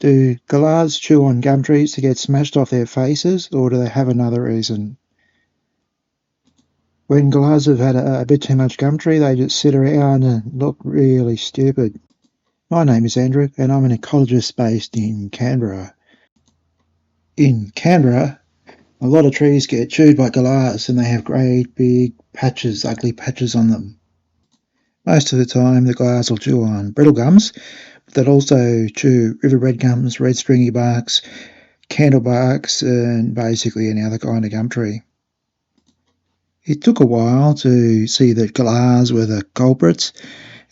Do galahs chew on gum trees to get smashed off their faces, or do they have another reason? When galahs have had a bit too much gum tree, they just sit around and look really stupid. My name is Andrew, and I'm an ecologist based in Canberra. In Canberra, a lot of trees get chewed by galahs, and they have great big patches, ugly patches on them. Most of the time, the galahs will chew on brittle gums, but they'll also chew riverbed gums, red stringy barks, candlebarks, and basically any other kind of gum tree. It took a while to see that galahs were the culprits.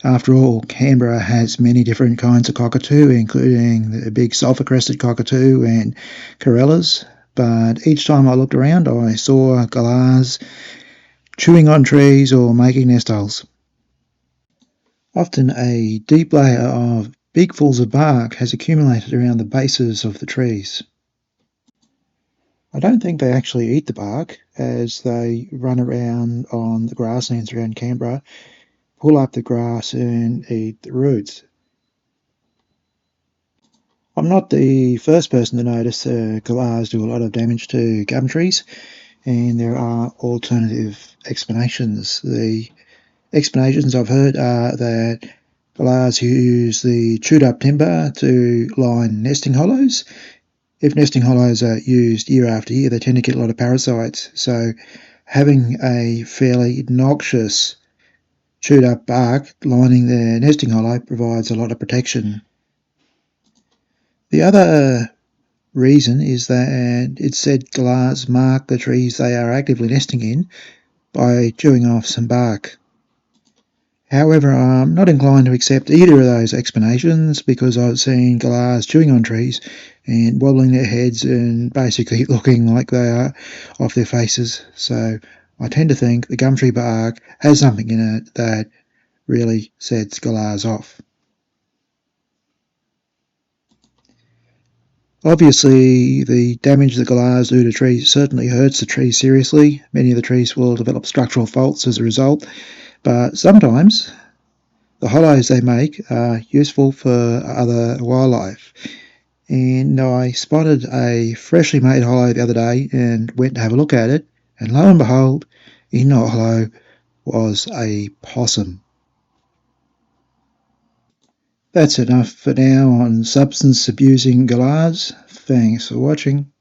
After all, Canberra has many different kinds of cockatoo, including the big sulphur-crested cockatoo and corellas, but each time I looked around I saw galahs chewing on trees or making nest holes. Often a deep layer of big falls of bark has accumulated around the bases of the trees. I don't think they actually eat the bark, as they run around on the grasslands around Canberra, pull up the grass and eat the roots. I'm not the first person to notice galahs do a lot of damage to gum trees, and there are alternative explanations. The explanations I've heard are that galahs use the chewed up timber to line nesting hollows. If nesting hollows are used year after year, they tend to get a lot of parasites, so having a fairly noxious chewed up bark lining their nesting hollow provides a lot of protection. The other reason is that it's said galahs mark the trees they are actively nesting in by chewing off some bark. However, I'm not inclined to accept either of those explanations, because I've seen galahs chewing on trees and wobbling their heads and basically looking like they are off their faces. So I tend to think the gum tree bark has something in it that really sets galahs off. Obviously, the damage the galahs do to trees certainly hurts the trees seriously. Many of the trees will develop structural faults as a result, but sometimes the hollows they make are useful for other wildlife. And I spotted a freshly made hollow the other day and went to have a look at it, and lo and behold, in the hollow was a possum. That's enough for now on substance abusing galahs. Thanks for watching.